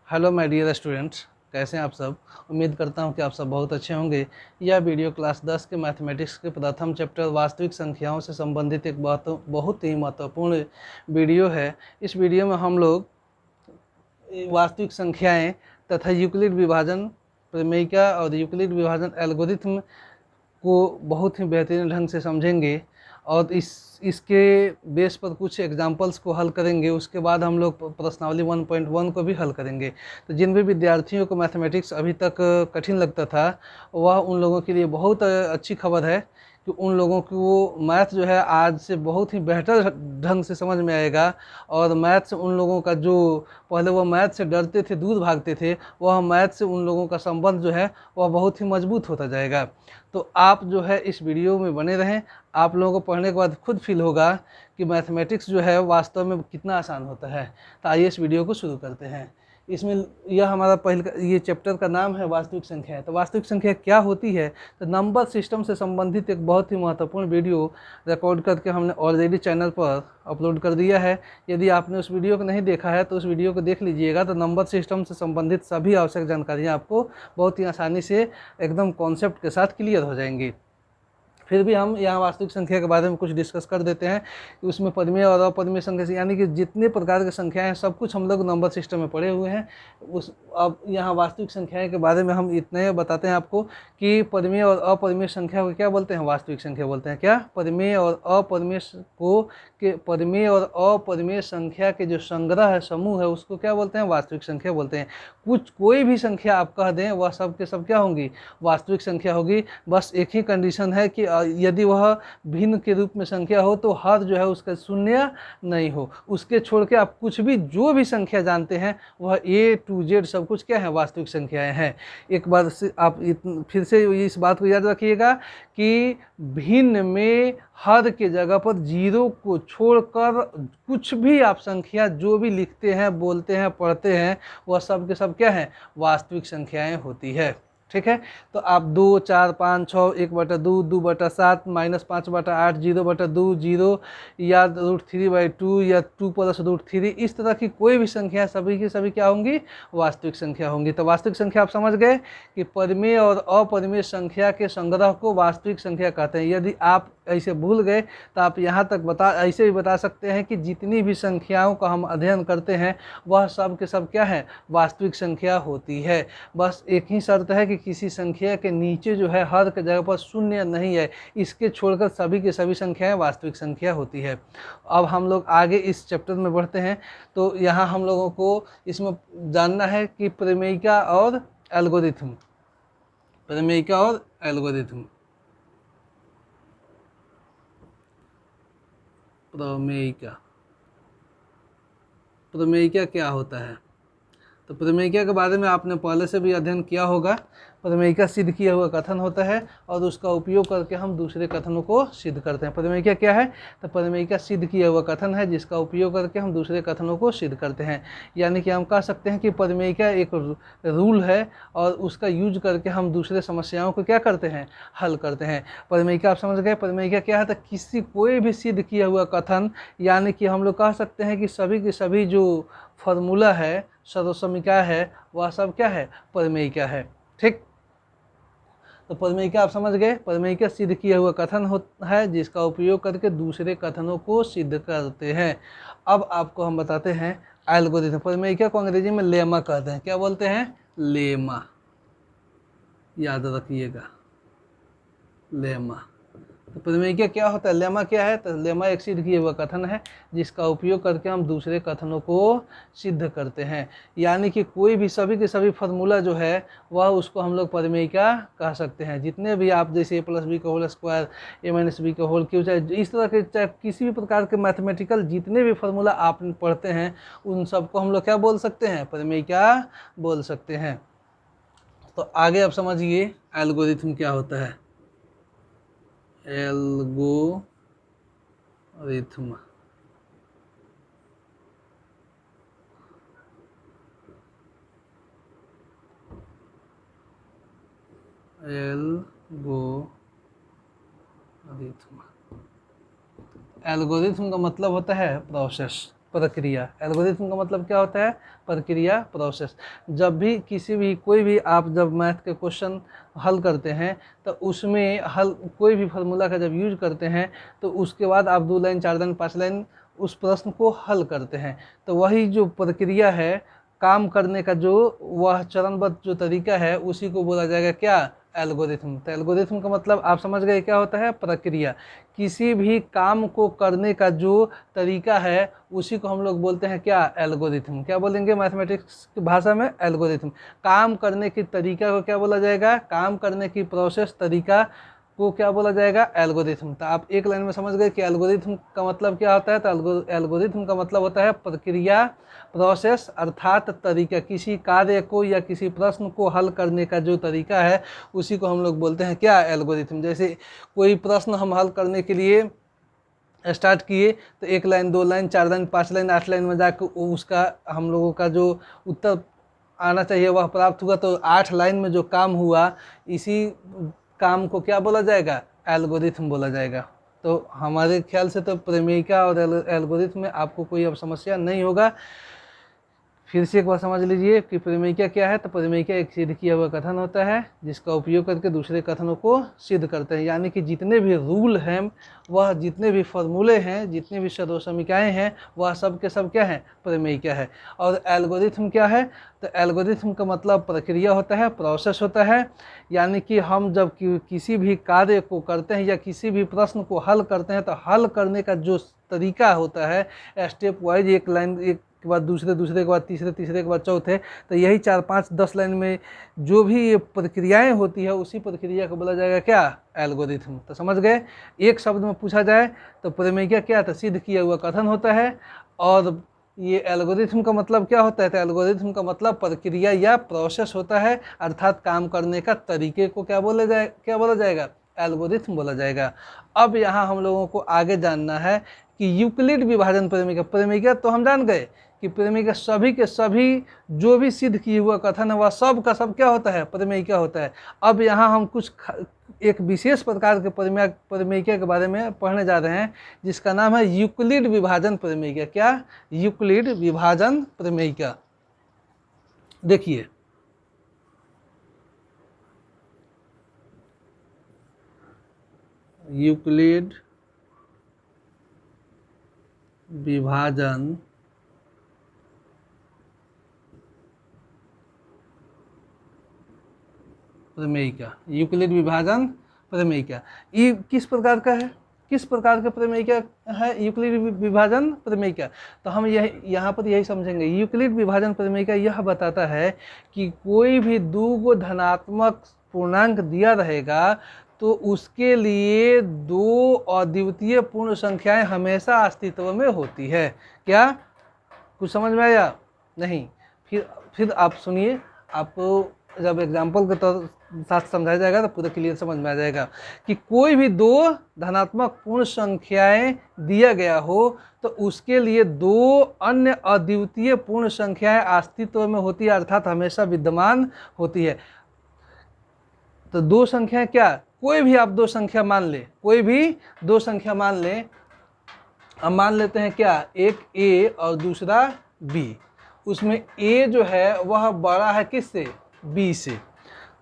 Hello my dear students, कैसे हैं आप सब। उम्मीद करता हूं कि आप सब बहुत अच्छे होंगे। यह वीडियो क्लास 10 के मैथमेटिक्स के प्रथम चैप्टर वास्तविक संख्याओं से संबंधित एक बहुत ही महत्वपूर्ण वीडियो है। इस वीडियो में हम लोग वास्तविक संख्याएं तथा यूक्लिड विभाजन प्रमेयिका और यूक्लिड विभाजन एल्गोरिथम को बहुत ही बेहतरीन ढंग से समझेंगे और इसके बेस पर कुछ एग्जाम्पल्स को हल करेंगे। उसके बाद हम लोग प्रश्नावली 1.1 को भी हल करेंगे। तो जिन भी विद्यार्थियों को मैथमेटिक्स अभी तक कठिन लगता था, वह उन लोगों के लिए बहुत अच्छी खबर है कि उन लोगों को मैथ जो है आज से बहुत ही बेहतर ढंग से समझ में आएगा। और मैथ से उन लोगों का जो पहले वह मैथ से डरते थे, दूर भागते थे, वह मैथ से उन लोगों का संबंध जो है वह बहुत ही मजबूत होता जाएगा। तो आप जो है इस वीडियो में बने रहें। आप लोगों को पढ़ने के बाद खुद फील होगा कि मैथमेटिक्स जो है वास्तव में कितना आसान होता है। तो आइए इस वीडियो को शुरू करते हैं। इसमें यह हमारा ये चैप्टर का नाम है वास्तविक संख्या। तो वास्तविक संख्या क्या होती है, तो नंबर सिस्टम से संबंधित एक बहुत ही महत्वपूर्ण वीडियो रिकॉर्ड करके हमने ऑलरेडी चैनल पर अपलोड कर दिया है। यदि आपने उस वीडियो को नहीं देखा है तो उस वीडियो को देख लीजिएगा। तो नंबर सिस्टम से संबंधित सभी आवश्यक जानकारियाँ आपको बहुत ही आसानी से एकदम कॉन्सेप्ट के साथ क्लियर हो जाएंगी। फिर भी हम यहाँ वास्तविक संख्या के बारे में कुछ डिस्कस कर देते हैं कि उसमें पदमीय और अपदमीय संख्या यानी कि जितने प्रकार की संख्याएं हैं सब कुछ हम लोग नंबर सिस्टम में पढ़े हुए हैं। अब यहाँ वास्तविक संख्याएं के बारे में हम इतने बताते हैं आपको कि पदमीय और अपदमीय संख्या को क्या बोलते हैं, वास्तविक संख्या बोलते हैं। क्या पदमीय और अपदमीय को पदमीय और अपदमीय संख्या के जो संग्रह है, समूह है, उसको क्या बोलते हैं, वास्तविक संख्या बोलते हैं। कोई भी संख्या आप कह दें वह सब के सब क्या होंगी, वास्तविक संख्या होगी। बस एक ही कंडीशन है कि यदि वह भिन्न के रूप में संख्या हो तो हर जो है उसका शून्य नहीं हो। उसके छोड़ के आप कुछ भी जो भी संख्या जानते हैं वह A to Z सब कुछ क्या है, वास्तविक संख्याएं हैं। एक बार से आप फिर से इस बात को याद रखिएगा कि भिन्न में हर के जगह पर जीरो को छोड़कर कुछ भी आप संख्या जो भी लिखते हैं, बोलते हैं, पढ़ते हैं, वह सब के सब क्या है, वास्तविक संख्याएं होती है। ठीक है। तो आप 2, 4, 5, 6, 1/2, 2/7, -5/8, 0/2, 0 या √3/2 या 2 + √3, इस तरह की कोई भी संख्या सभी की सभी क्या होंगी, वास्तविक संख्या होंगी। तो वास्तविक संख्या आप समझ गए कि पदमीय और अपदमीय संख्या के संग्रह को वास्तविक संख्या कहते हैं। यदि आप ऐसे भूल गए तो आप यहाँ तक ऐसे भी बता सकते हैं कि जितनी भी संख्याओं का हम अध्ययन करते हैं वह सब के सब क्या है, वास्तविक संख्या होती है। बस एक ही शर्त है कि किसी संख्या के नीचे जो है हर के जगह पर शून्य नहीं है। इसके छोड़कर सभी की सभी संख्याएं वास्तविक संख्या होती है। अब हम लोग आगे इस चैप्टर में बढ़ते हैं। तो यहाँ हम लोगों को इसमें जानना है कि प्रमेयिका और एल्गोरिथम, प्रमेयिका और एल्गोरिथम, प्रमेयिका, प्रमेयिका क्या होता है। तो प्रमेयिका के बारे में आपने पहले से भी अध्ययन किया होगा। प्रमेयिका सिद्ध किया हुआ कथन होता है और उसका उपयोग करके हम दूसरे कथनों को सिद्ध करते हैं। प्रमेयिका क्या है, तो प्रमेयिका सिद्ध किया हुआ कथन है जिसका उपयोग करके हम दूसरे कथनों को सिद्ध करते हैं। यानी कि हम कह सकते हैं कि प्रमेयिका एक रूल है और उसका यूज करके हम दूसरे समस्याओं को क्या करते हैं, हल करते हैं। प्रमेयिका आप समझ गए। प्रमेयिका क्या है, तो कोई भी सिद्ध किया हुआ कथन, यानी कि हम लोग कह सकते हैं कि सभी के सभी जो फॉर्मूला है, सर्वसमीका है, वह सब क्या है, प्रमेयिका है। ठीक। तो प्रमेयिका आप समझ गए। प्रमेयिका सिद्ध किया हुआ कथन है जिसका उपयोग करके दूसरे कथनों को सिद्ध करते हैं। अब आपको हम बताते हैं एल्गोरिथम। प्रमेयिका को अंग्रेजी में लेमा कहते हैं। क्या बोलते हैं, लेमा, याद रखिएगा, लेमा। तो प्रमेयिका क्या होता है, लेमा क्या है, तो लेमा एक सिद्ध किया हुआ कथन है जिसका उपयोग करके हम दूसरे कथनों को सिद्ध करते हैं। यानी कि कोई भी सभी के सभी फार्मूला जो है वह उसको हम लोग प्रमेयिका कह सकते हैं। जितने भी आप जैसे A+B का होल स्क्वायर, A-B का होल क्यूब, चाहे इस तरह के चाहे किसी भी प्रकार के मैथमेटिकल जितने भी फार्मूला आप पढ़ते हैं उन सबको हम लोग क्या बोल सकते हैं, प्रमेयिका बोल सकते हैं। तो आगे आप समझिए एल्गोरिथम क्या होता है। एल्गोरिथम, एल्गोरिथम का मतलब होता है प्रोसेस। प्रक्रिया। एल्गोरिथम का मतलब क्या होता है? प्रक्रिया, प्रोसेस। जब भी किसी भी कोई भी आप जब मैथ के क्वेश्चन हल करते हैं तो उसमें कोई भी फार्मूला का जब यूज करते हैं तो उसके बाद आप 2 लाइन 4 लाइन 5 लाइन उस प्रश्न को हल करते हैं, तो वही जो प्रक्रिया है काम करने का, जो वह चरणबद्ध जो तरीका है, उसी को बोला जाएगा क्या? एल्गोरिथम। तो एल्गोरिथम का मतलब आप समझ गए क्या होता है? प्रक्रिया। किसी भी काम को करने का जो तरीका है उसी को हम लोग बोलते हैं क्या? एल्गोरिथम। क्या बोलेंगे मैथमेटिक्स की भाषा में? एल्गोरिथम। काम करने की तरीका को क्या बोला जाएगा? काम करने की प्रोसेस, तरीका को क्या बोला जाएगा? एल्गोरिथम। तो आप एक लाइन में समझ गए कि एल्गोरिथम का मतलब क्या होता है। तो एल्गोरिथम का मतलब होता है प्रक्रिया, प्रोसेस अर्थात तरीका। किसी कार्य को या किसी प्रश्न को हल करने का जो तरीका है उसी को हम लोग बोलते हैं क्या? एल्गोरिथम। जैसे कोई प्रश्न हम हल करने के लिए स्टार्ट किए तो 1 line 2 line 4 line 5 line 8 line में जाकर उसका हम लोगों का जो उत्तर आना चाहिए वह प्राप्त हुआ, तो 8 लाइन में जो काम हुआ इसी काम को क्या बोला जाएगा? एल्गोरिथम बोला जाएगा। तो हमारे ख्याल से तो प्रमेयिका और एल्गोरिथम में आपको कोई अब समस्या नहीं होगा। फिर से एक बार समझ लीजिए कि प्रमेयिका क्या है। तो प्रमेयिका एक सिद्ध किया हुआ कथन होता है जिसका उपयोग करके दूसरे कथनों को सिद्ध करते हैं, यानी कि जितने भी रूल हैं, वह जितने भी फॉर्मूले हैं, जितने भी सर्वसमीकाएँ हैं, वह सब के सब क्या है? प्रमेयिका है। और एल्गोरिथम क्या है? तो एल्गोरिथम का मतलब प्रक्रिया होता है, प्रोसेस होता है, यानी कि हम जब किसी भी कार्य को करते हैं या किसी भी प्रश्न को हल करते हैं तो हल करने का जो तरीका होता है स्टेप वाइज, एक लाइन एक के बाद दूसरे, दूसरे के बाद तीसरे, तीसरे के बाद चौथे, तो यही 4 5 10 लाइन में जो भी ये प्रक्रियाएं होती है उसी प्रक्रिया को बोला जाएगा क्या? एल्गोरिथम। तो समझ गए। एक शब्द में पूछा जाए तो प्रमेयिका क्या? तो सिद्ध किया हुआ कथन होता है। और ये एल्गोरिथम का मतलब क्या होता है? तो एल्गोरिथम का मतलब प्रक्रिया या प्रोसेस होता है, अर्थात काम करने का तरीके को क्या बोला जाएगा? एल्गोरिथम बोला जाएगा। अब यहाँ हम लोगों को आगे जानना है कि यूक्लिड विभाजन प्रमेयिका। प्रमेयिका तो हम जान गए कि प्रमेयिका सभी के सभी जो भी सिद्ध किए हुआ कथन है वह सब का सब क्या होता है? प्रमेयिका होता है। अब यहाँ हम कुछ एक विशेष प्रकार के प्रमेयिका के बारे में पढ़ने जा रहे हैं जिसका नाम है यूक्लिड विभाजन प्रमेयिका। क्या? यूक्लिड विभाजन प्रमेयिका। देखिए, यूक्लिड विभाजन प्रमेयिका। यूक्लिड विभाजन प्रमेयिका ये किस प्रकार का है? किस प्रकार का प्रमेयिका है यूक्लिड विभाजन प्रमेयिका? तो हम यहाँ पर यही समझेंगे। यूक्लिड विभाजन प्रमेयिका यह बताता है कि कोई भी 2 धनात्मक पूर्णांक दिया रहेगा तो उसके लिए 2 अद्वितीय पूर्ण संख्याएं हमेशा अस्तित्व में होती है। क्या कुछ समझ में आया? नहीं। फिर आप सुनिए, आपको जब एग्जाम्पल के साथ समझाया जाएगा तो पूरा क्लियर समझ में आ जाएगा कि कोई भी 2 धनात्मक पूर्ण संख्याएं दिया गया हो तो उसके लिए 2 अन्य अद्वितीय पूर्ण संख्याएं अस्तित्व में होती है, अर्थात हमेशा विद्यमान होती है। तो 2 संख्याएं क्या? कोई भी आप 2 संख्या मान ले, कोई भी 2 संख्या मान ले। हम मान लेते हैं क्या? एक A और दूसरा B। उसमें A जो है वह बड़ा है किससे? B से।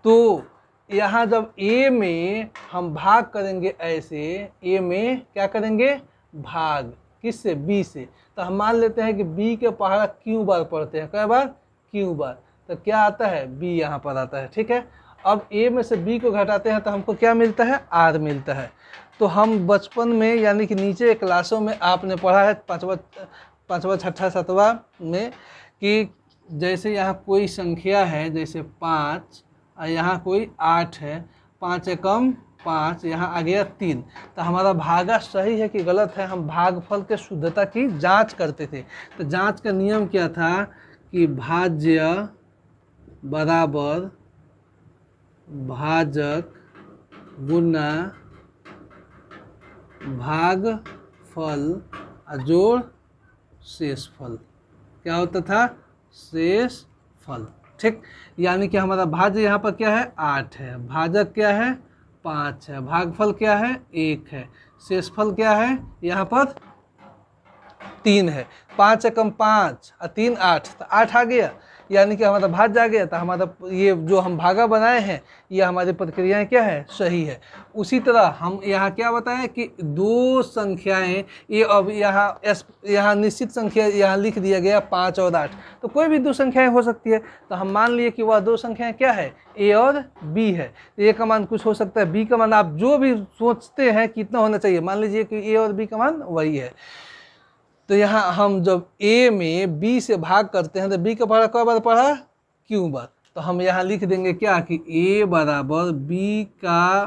तो यहाँ जब A में हम भाग करेंगे, ऐसे A में क्या करेंगे? भाग किससे? B से। तो हम मान लेते हैं कि B के पहाड़ा Q बार पढ़ते हैं। कै बार? Q बार। तो क्या आता है? B यहाँ पर आता है। ठीक है। अब A में से B को घटाते हैं तो हमको क्या मिलता है? R मिलता है। तो हम बचपन में यानी कि नीचे क्लासों में आपने पढ़ा है 5वां 6ठा 7वां में कि जैसे यहाँ कोई संख्या है जैसे 5 और यहाँ कोई 8 है, 5 एकम 5, यहाँ आ गया 3। तो हमारा भागा सही है कि गलत है? हम भागफल के शुद्धता की जांच करते थे। तो जांच का नियम क्या था कि भाज्य बराबर भाजक गुना भागफल जोड़ शेषफल। क्या होता था? शेषफल। ठीक। यानी कि हमारा भाज्य यहाँ पर क्या है? 8 है, भाजक क्या है? 5 है, भागफल क्या है? 1 है, शेषफल क्या है? यहाँ पर 3 है, 5 एकम 5 और 3 8, तो 8 आ गया, यानी कि हमारा भाज्य आ गया। तो हमारा ये जो हम भागा बनाए हैं ये हमारी प्रक्रियाएं क्या है, सही है। उसी तरह हम यहाँ क्या बताएं कि दो संख्याएं, ये अब यहाँ निश्चित संख्या यहाँ लिख दिया गया 5 और 8, तो कोई भी दो संख्याएं हो सकती है। तो हम मान लिए कि वह दो संख्याएं क्या है, ए और बी है। ए का मान कुछ हो सकता है, बी का मान आप जो भी सोचते हैं कितना होना चाहिए, मान लीजिए कि ए और बी का मान वही है। तो यहाँ हम जब a में b से भाग करते हैं तो b का पढ़ा कई बार पढ़ा, क्यों बार। तो हम यहाँ लिख देंगे क्या कि a बराबर b का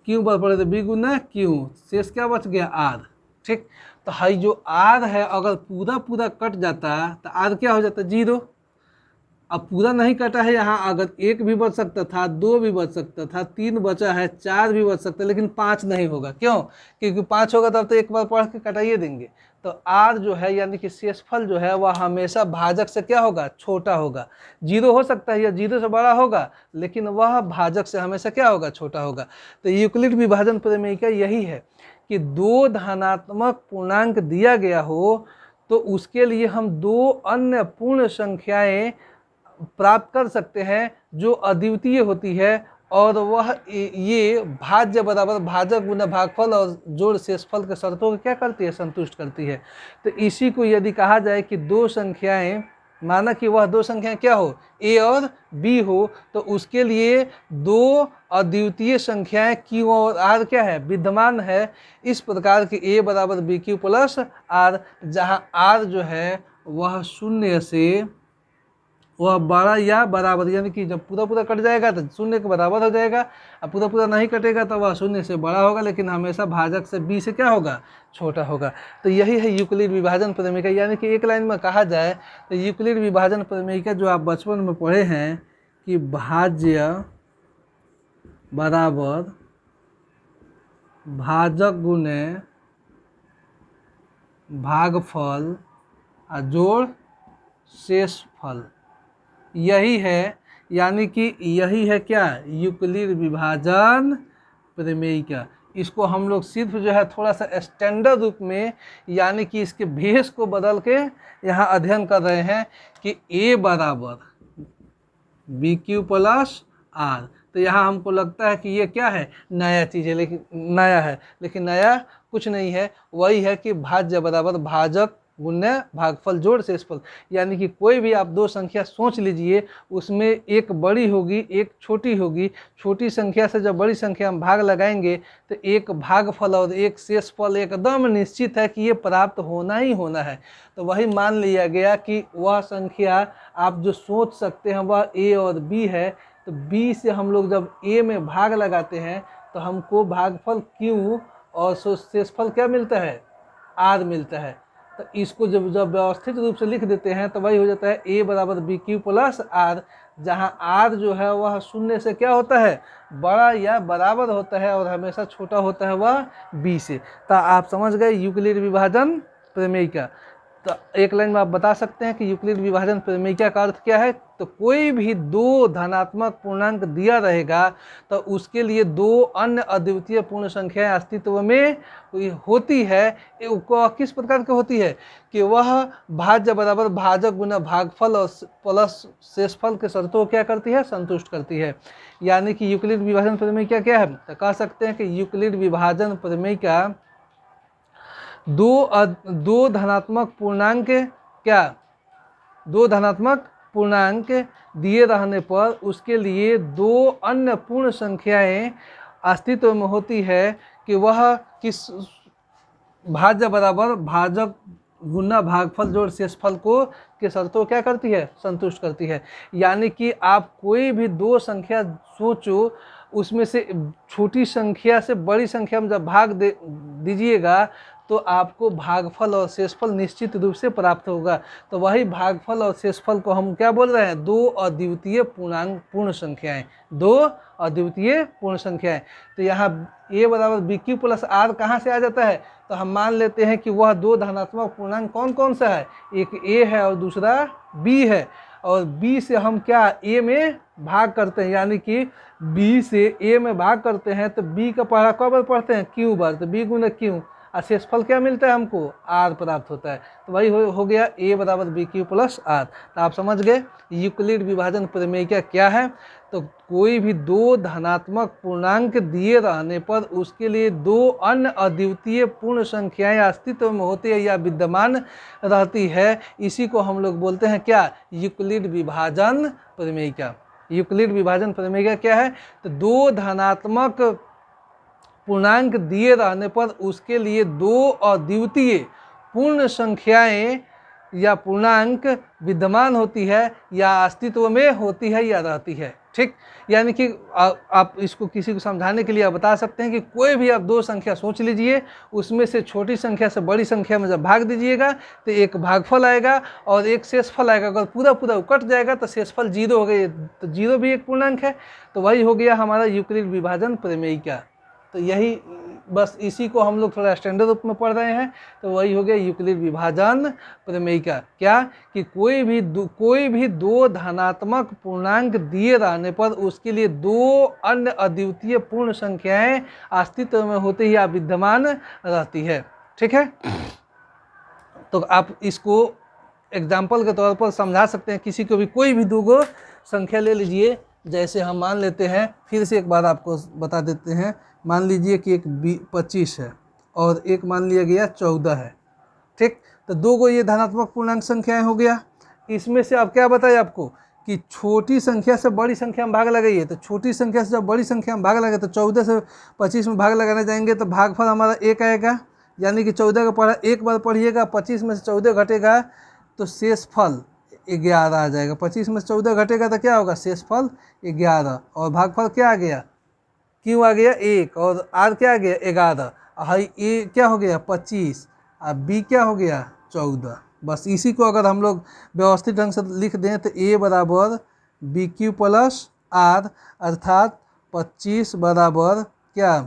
क्यों बार पढ़े, तो b गुना क्यों, शेष क्या बच गया r। ठीक, तो हाई जो r है अगर पूरा पूरा कट जाता तो r क्या हो जाता, 0। अब पूरा नहीं कटा है यहाँ, अगर 1 भी बच सकता था, 2 भी बच सकता था, 3 बचा है, 4 भी बच सकता है, लेकिन 5 नहीं होगा। क्यों, क्योंकि 5 होगा तब तो एक बार पढ़ के कटाइए देंगे। तो r जो है यानी कि शेषफल जो है वह हमेशा भाजक से क्या होगा, छोटा होगा। 0 हो सकता है या 0 से बड़ा होगा, लेकिन वह भाजक से हमेशा क्या होगा, छोटा होगा। तो यूक्लिड विभाजन प्रमेय का यही है कि दो धनात्मक पूर्णांक दिया गया हो तो उसके लिए हम दो अन्य पूर्ण संख्याएं प्राप्त कर सकते हैं जो अद्वितीय होती है, और वह ये भाज्य बराबर भाजक गुना भागफल और जोड़ शेषफल के शर्तों को क्या करती है, संतुष्ट करती है। तो इसी को यदि कहा जाए कि दो संख्याएं, माना कि वह दो संख्याएं क्या हो, ए और बी हो, तो उसके लिए दो अद्वितीय संख्याएं क्यू और आर क्या है, विद्यमान है। इस प्रकार के ए बराबर बी क्यू प्लस आर, जहाँ आर जो है वह 0 से वह बड़ा या बराबर, यानी कि जब पूरा पूरा कट जाएगा तो 0 के बराबर हो जाएगा, और पूरा पूरा नहीं कटेगा तो वह 0 से बड़ा होगा, लेकिन हमेशा भाजक से b से क्या होगा, छोटा होगा। तो यही है यूक्लिड विभाजन प्रमेय का। यानी कि एक लाइन में कहा जाए तो यूक्लिड विभाजन प्रमेय का जो आप बचपन में पढ़े हैं कि भाज्य बराबर भाजक गुने भागफल और जोड़ शेषफल, यही है। यानी कि यही है क्या, यूक्लिड विभाजन प्रमेय का। इसको हम लोग सिर्फ जो है थोड़ा सा स्टैंडर्ड रूप में, यानी कि इसके भेष को बदल के यहाँ अध्ययन कर रहे हैं कि a बराबर बी क्यू प्लस आर। तो यहाँ हमको लगता है कि ये क्या है, नया चीज़ है, लेकिन नया है, लेकिन नया कुछ नहीं है। वही है कि भाज्य बराबर भाजक गुण्य भागफल जोड़ शेषफल। यानी कि कोई भी आप दो संख्या सोच लीजिए, उसमें एक बड़ी होगी एक छोटी होगी, छोटी संख्या से जब बड़ी संख्या में भाग लगाएंगे तो एक भागफल और एक शेषफल एकदम निश्चित है कि ये प्राप्त होना ही होना है। तो वही मान लिया गया कि वह संख्या आप जो सोच सकते हैं वह ए और बी है। तो बी से हम लोग जब ए में भाग लगाते हैं तो हमको भागफल क्यू और शेषफल क्या मिलता है, आर मिलता है। तो इसको जब व्यवस्थित रूप से लिख देते हैं तो वही हो जाता है a बराबर बी क्यू प्लस आर, जहाँ आर जो है वह 0 से क्या होता है, बड़ा या बराबर होता है, और हमेशा छोटा होता है वह b से। तो आप समझ गए यूक्लिड विभाजन प्रमेय का। तो एक लाइन में आप बता सकते हैं कि यूक्लिड विभाजन प्रमेय का अर्थ क्या है। तो कोई भी दो धनात्मक पूर्णांक दिया रहेगा तो उसके लिए दो अन्य अद्वितीय पूर्ण संख्याएं अस्तित्व में होती है। किस प्रकार की होती है कि वह भाज्य बराबर भाजक गुना भागफल और प्लस शेषफल के शर्तों को क्या करती है, संतुष्ट करती है। यानी कि यूक्लिड विभाजन प्रमेय क्या है, तो कह सकते हैं कि यूक्लिड विभाजन प्रमेय का दो धनात्मक पूर्णांक क्या, दो धनात्मक पूर्णांक दिए रहने पर उसके लिए दो अन्य पूर्ण संख्याएं अस्तित्व में होती है कि वह किस भाज्य बराबर भाजक गुना भागफल जोड़ शेषफल को के शर्तों क्या करती है, संतुष्ट करती है। यानी कि आप कोई भी दो संख्या सोचो, उसमें से छोटी संख्या से बड़ी संख्या में जब भाग दीजिएगा तो आपको भागफल और शेषफल निश्चित रूप से प्राप्त होगा। तो वही भागफल और शेषफल को हम क्या बोल रहे हैं, दो अद्वितीय पूर्ण संख्याएं, दो अद्वितीय पूर्ण संख्याएं। तो यहाँ a बराबर बी क्यू प्लस आर कहाँ से आ जाता है, तो हम मान लेते हैं कि वह दो धनात्मक पूर्णांक कौन कौन सा है, एक a है और दूसरा b है, और b से हम क्या a में भाग करते हैं। यानी कि b से a में भाग करते हैं तो b का पहला कब बार पढ़ते हैं, q बार, तो b गुना q, और शेषफल क्या मिलता है हमको, आर प्राप्त होता है। तो वही हो गया a बराबर बी क्यू प्लस आर। तो आप समझ गए यूक्लिड विभाजन प्रमेय क्या है। तो कोई भी दो धनात्मक पूर्णांक दिए रहने पर उसके लिए दो अन्य अद्वितीय पूर्ण संख्याएं अस्तित्व में होती है या विद्यमान रहती है, इसी को हम लोग बोलते हैं क्या, यूक्लिड विभाजन प्रमेय। यूक्लिड विभाजन प्रमेय क्या है, तो दो धनात्मक पूर्णांक दिए रहने पर उसके लिए दो अद्वितीय पूर्ण संख्याएं या पूर्णांक विद्यमान होती है या अस्तित्व में होती है या रहती है। ठीक, यानी कि आप इसको किसी को समझाने के लिए आप बता सकते हैं कि कोई भी आप दो संख्या सोच लीजिए, उसमें से छोटी संख्या से बड़ी संख्या में जब भाग दीजिएगा तो एक भागफल आएगा और एक शेषफल आएगा। अगर पूरा पूरा कट जाएगा तो शेषफल जीरो हो गई, तो जीरो भी एक पूर्णांक है। तो वही हो गया हमारा यूक्लिड विभाजन प्रमेय का। तो यही बस इसी को हम लोग थोड़ा स्टैंडर्ड रूप में पढ़ रहे हैं। तो वही हो गया यूक्लिड विभाजन प्रमेय का, क्या कि कोई भी दो धनात्मक पूर्णांक दिए रहने पर उसके लिए दो अन्य अद्वितीय पूर्ण संख्याएं अस्तित्व में होती या विद्यमान रहती है। ठीक है, तो आप इसको एग्जाम्पल के तौर पर समझा सकते हैं। किसी को भी कोई भी दो संख्या ले लीजिए, जैसे हम मान लेते हैं, फिर से एक बार आपको बता देते हैं। मान लीजिए कि एक 25 है और एक मान लिया गया 14 है। ठीक, तो दो को ये धनात्मक पूर्णांक संख्याएं हो गया। इसमें से अब क्या बताया आपको कि छोटी संख्या से बड़ी संख्या में भाग लगाइए। तो छोटी संख्या से जब बड़ी संख्या में भाग लगे तो 14 से 25 में भाग लगाने जाएंगे तो भागफल हमारा एक आएगा, यानी कि 14 का पढ़ा एक बार पढ़िएगा, 25 में से 14 घटेगा तो शेषफल 11 आ जाएगा। 25 में से 14 घटेगा तो क्या होगा, शेषफल 11, और भागफल क्या आ गया, क्यों आ गया 1, और आर क्या आ गया 11, हाई ए क्या हो गया 25, और बी क्या हो गया 14। बस इसी को अगर हम लोग व्यवस्थित ढंग से लिख दें तो ए बराबर बी क्यू प्लस आर, अर्थात 25 बराबर क्या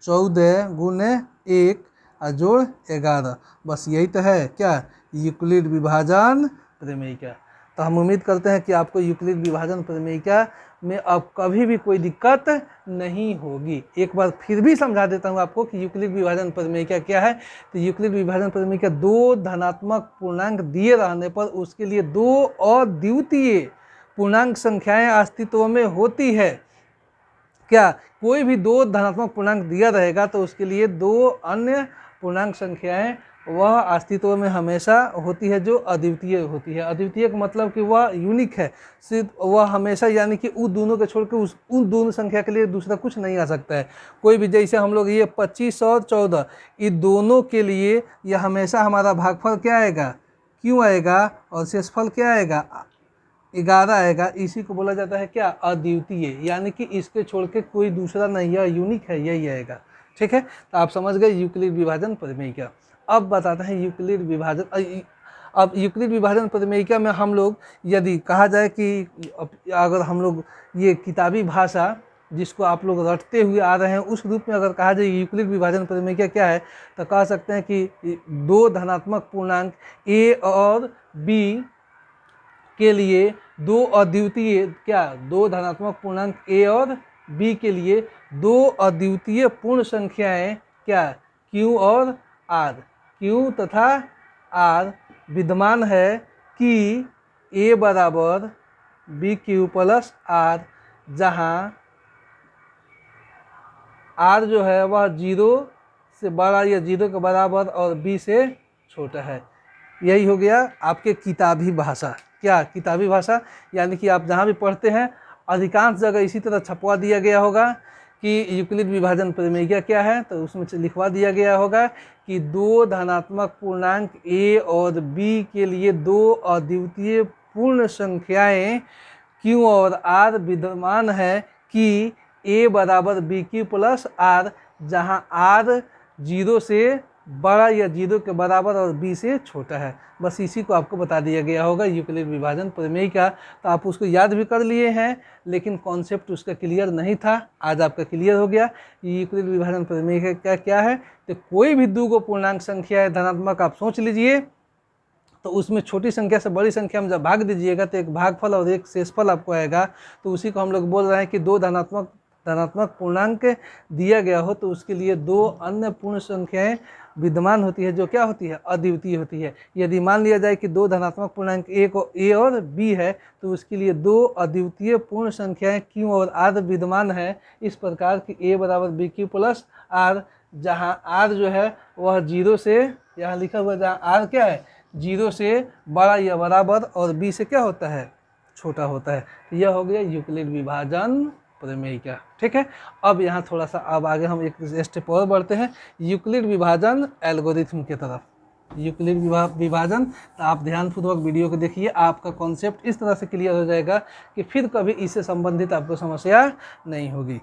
14 गुने 1 और जोड़ 11। बस यही तो है क्या, यूक्लिड विभाजन प्रमेय का। तो हम उम्मीद करते हैं कि आपको यूक्लिड विभाजन प्रमेय का में अब कभी भी कोई दिक्कत नहीं होगी। एक बार फिर भी समझा देता हूँ आपको कि यूक्लिड विभाजन प्रमेय क्या है। तो यूक्लिड विभाजन प्रमेय का दो धनात्मक पूर्णांक दिए रहने पर उसके लिए दो अद्वितीय पूर्णांक संख्याएं अस्तित्व में होती है। क्या, कोई भी दो धनात्मक पूर्णांक दिया रहेगा तो उसके लिए दो अन्य पूर्णांक संख्याएं वह अस्तित्व में हमेशा होती है जो अद्वितीय होती है। अद्वितीय का मतलब कि वह यूनिक है, सिर्फ वह हमेशा, यानी कि उन दोनों के छोड़ के उन दोनों संख्या के लिए दूसरा कुछ नहीं आ सकता है। कोई भी, जैसे हम लोग ये 25 और 14 इन दोनों के लिए यह हमेशा हमारा भागफल क्या आएगा, क्यों आएगा, और शेषफल क्या आएगा 11 आएगा। इसी को बोला जाता है क्या, अद्वितीय, यानी कि इसके छोड़ के कोई दूसरा नहीं है, यूनिक है, यही आएगा। ठीक है, तो आप समझ गए यूक्लिड विभाजन प्रमेय क्या। अब बताते हैं यूक्लिड विभाजन। अब यूक्लिड विभाजन प्रमेय में हम लोग यदि कहा जाए कि अगर हम लोग ये किताबी भाषा जिसको आप लोग रटते हुए आ रहे हैं उस रूप में अगर कहा जाए यूक्लिड विभाजन प्रमेय क्या है, तो कह सकते हैं कि दो धनात्मक पूर्णांक ए और बी के लिए दो अद्वितीय क्या, दो धनात्मक पूर्णांक ए और बी के लिए दो अद्वितीय पूर्ण संख्याएं क्या, क्यू और आर, क्यू तथा आर विद्यमान है कि ए बराबर बी क्यू प्लस आर, जहाँ आर जो है वह 0 से बड़ा या 0 के बराबर और बी से छोटा है। यही हो गया आपके किताबी भाषा। क्या, किताबी भाषा, यानी कि आप जहाँ भी पढ़ते हैं अधिकांश जगह इसी तरह छपवा दिया गया होगा कि यूक्लिड विभाजन प्रमेय क्या है, तो उसमें लिखवा दिया गया होगा कि दो धनात्मक पूर्णांक ए और बी के लिए दो अद्वितीय पूर्ण संख्याएं क्यू और आर विद्यमान है कि ए बराबर बी क्यू प्लस आर, जहाँ आर 0 से बड़ा या 0 के बराबर और बी से छोटा है। बस इसी को आपको बता दिया गया होगा यूक्लिड विभाजन प्रमेय का। तो आप उसको याद भी कर लिए हैं, लेकिन कॉन्सेप्ट उसका क्लियर नहीं था, आज आपका क्लियर हो गया। यूक्लिड विभाजन प्रमेय का क्या है, तो कोई भी दो पूर्णांक संख्या है धनात्मक आप सोच लीजिए, तो उसमें छोटी संख्या से बड़ी संख्या में जब भाग दीजिएगा तो एक भागफल और एक शेषफल आपको आएगा। तो उसी को हम लोग बोल रहे हैं कि दो धनात्मक धनात्मक पूर्णांक दिया गया हो तो उसके लिए दो अन्य पूर्ण संख्याएं विद्यमान होती है जो क्या होती है, अद्वितीय होती है। यदि मान लिया जाए कि दो धनात्मक पूर्णांक ए और बी है तो उसके लिए दो अद्वितीय पूर्ण संख्याएं क्यू और आर विद्यमान है इस प्रकार कि ए बराबर बी क्यू प्लस आर, जहाँ आर जो है वह 0 से, यहाँ लिखा हुआ जहाँ आर क्या है 0 से बड़ा या बराबर और बी से क्या होता है, छोटा होता है। तो यह हो गया यूक्लिड विभाजन प्रमेय का। ठीक है, अब यहाँ थोड़ा सा अब आगे हम एक स्टेप और बढ़ते हैं यूक्लिड विभाजन एल्गोरिथम की तरफ। यूक्लिड विभाजन, तो आप ध्यानपूर्वक वीडियो को देखिए, आपका कॉन्सेप्ट इस तरह से क्लियर हो जाएगा कि फिर कभी इससे संबंधित आपको समस्या नहीं होगी।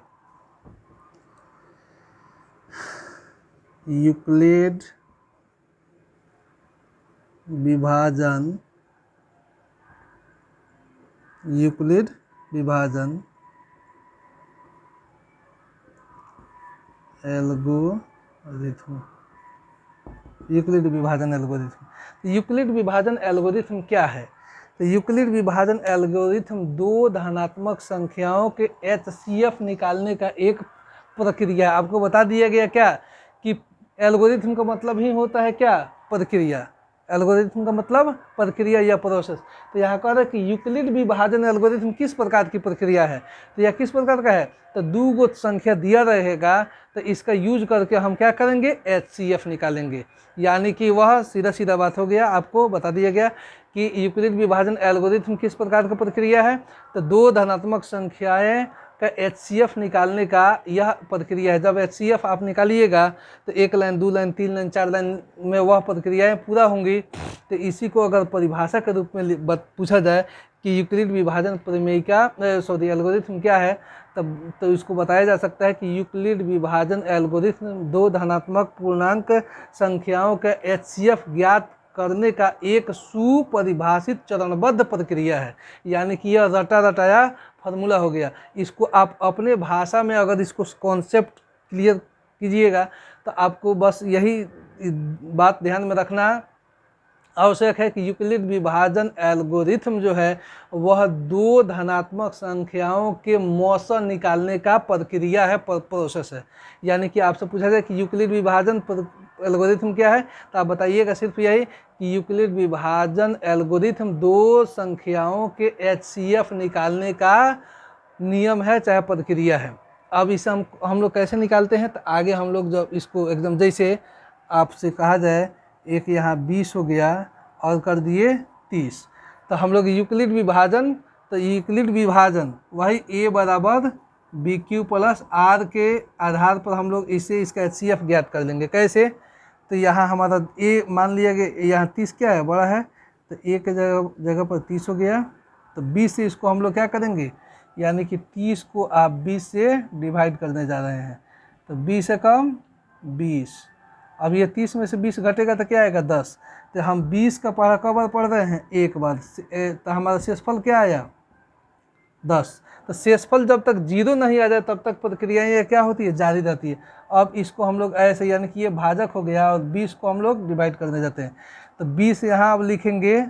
यूक्लिड विभाजन, यूक्लिड विभाजन एल्गोरिथम, यूक्लिड विभाजन एल्गोरिथम। यूक्लिड विभाजन एल्गोरिथम क्या है? तो यूक्लिड विभाजन एल्गोरिथम दो धनात्मक संख्याओं के HCF निकालने का एक प्रक्रिया। आपको बता दिया गया क्या कि एल्गोरिथम का मतलब ही होता है क्या, प्रक्रिया। एल्गोरिथम का मतलब प्रक्रिया या प्रोसेस। तो यहाँ कह रहे हैं कि यूक्लिड विभाजन एल्गोरिथम किस प्रकार की प्रक्रिया है, तो यह किस प्रकार का है, तो दो गो संख्या दिया रहेगा तो इसका यूज करके हम क्या करेंगे, HCF निकालेंगे। यानी कि वह सीधा सीधा बात हो गया, आपको बता दिया गया कि यूक्लिड विभाजन एल्गोरिथम किस प्रकार का प्रक्रिया है, तो दो धनात्मक संख्याएं का HCF निकालने का यह प्रक्रिया है। जब HCF आप निकालिएगा तो एक लाइन, दो लाइन, तीन लाइन, चार लाइन में वह प्रक्रियाएं पूरा होंगी। तो इसी को अगर परिभाषा के रूप में पूछा जाए कि यूक्लिड विभाजन प्रमेय का एल्गोरिथम क्या है, तब तो इसको बताया जा सकता है कि यूक्लिड विभाजन एल्गोरिथम दो धनात्मक पूर्णांक संख्याओं का HCF ज्ञात करने का एक सुपरिभाषित चरणबद्ध प्रक्रिया है। यानी कि यह रटा रटाया फार्मूला हो गया। इसको आप अपने भाषा में अगर इसको कॉन्सेप्ट क्लियर कीजिएगा तो आपको बस यही बात ध्यान में रखना आवश्यक है कि यूक्लिड विभाजन एल्गोरिथम जो है वह दो धनात्मक संख्याओं के मौसम निकालने का प्रक्रिया है, प्रोसेस है। यानी कि आपसे पूछा जाए कि यूक्लिड विभाजन एल्गोरिथम क्या है, तो आप बताइएगा सिर्फ यही कि यूक्लिड विभाजन एल्गोरिथम दो संख्याओं के HCF निकालने का नियम है, चाहे प्रक्रिया है। अब इसे हम लोग कैसे निकालते हैं, तो आगे हम लोग जब इसको एकदम जैसे आपसे कहा जाए एक यहाँ 20 हो गया और कर दिए 30, तो हम लोग यूक्लिड विभाजन, तो यूक्लिड विभाजन वही A बराबर BQ प्लस R के आधार पर हम लोग इसे इसका HCF ज्ञात कर लेंगे। कैसे, तो यहाँ हमारा A मान लिया गया, यहाँ 30 क्या है, बड़ा है, तो A के जगह पर 30 हो गया। तो 20 से इसको हम लोग क्या करेंगे, यानी कि 30 को आप 20 से डिवाइड करने जा रहे हैं, तो 20 से कम 20। अब ये 30 में से 20 घटेगा तो क्या आएगा, 10। तो हम 20 का पढ़ा कब बार पढ़ रहे हैं, एक बार, तो हमारा शेषफल क्या आया, 10। तो शेषफल जब तक 0 नहीं आ जाए तब तक प्रक्रिया ये क्या होती है, जारी रहती है। अब इसको हम लोग ऐसे, यानी कि ये भाजक हो गया और 20 को हम लोग डिवाइड करने जाते हैं, तो 20 यहाँ अब लिखेंगे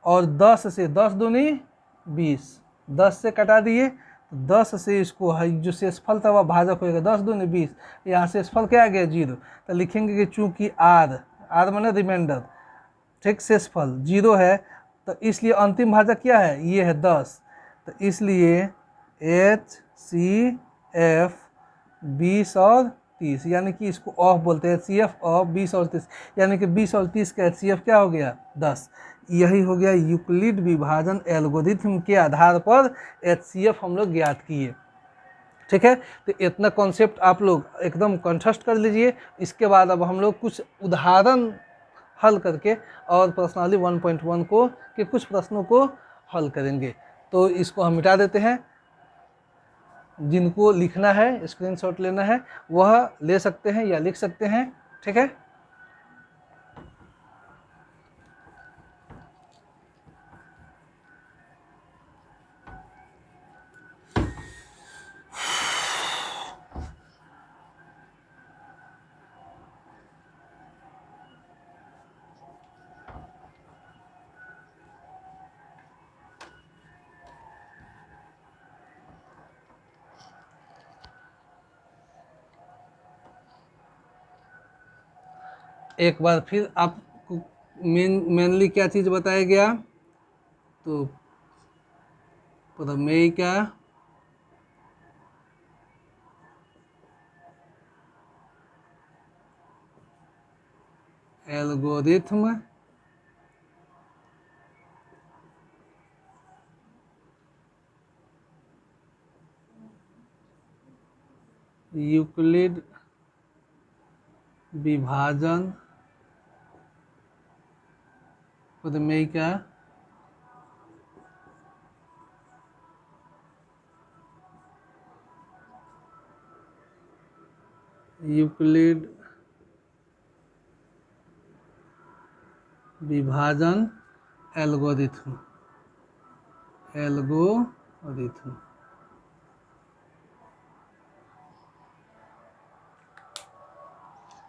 और 10 से 10 दूनी 20, 10 से कटा दिए, तो 10 से इसको जो शेषफल था वह भाजक होएगा, 10 दूनी 20, यहाँ शेषफल क्या आ गया, 0। तो लिखेंगे कि चूंकि आर माने रिमाइंडर, ठीक, शेषफल 0 है, तो इसलिए अंतिम भाजक क्या है, ये है 10। तो इसलिए HCF 20 और 30, यानी कि इसको ऑफ बोलते हैं, HCF ऑफ 20 और 30, यानी कि 20 और 30 का HCF क्या हो गया, 10। यही हो गया यूक्लिड विभाजन एल्गोरिथम के आधार पर HCF हम लोग ज्ञात किए। ठीक है, तो इतना कॉन्सेप्ट आप लोग एकदम कंठस्थ कर लीजिए। इसके बाद अब हम लोग कुछ उदाहरण हल करके और प्रश्नावली 1.1 को के कुछ प्रश्नों को हल करेंगे। तो इसको हम मिटा देते हैं। जिनको लिखना है, स्क्रीनशॉट लेना है, वह ले सकते हैं या लिख सकते हैं। ठीक है, एक बार फिर आपको मेनली क्या चीज़ बताया गया, तो प्रमेय का एल्गोरिथ्म यूक्लिड विभाजन प्रमेय का यूक्लिड विभाजन एल्गोरिथ्म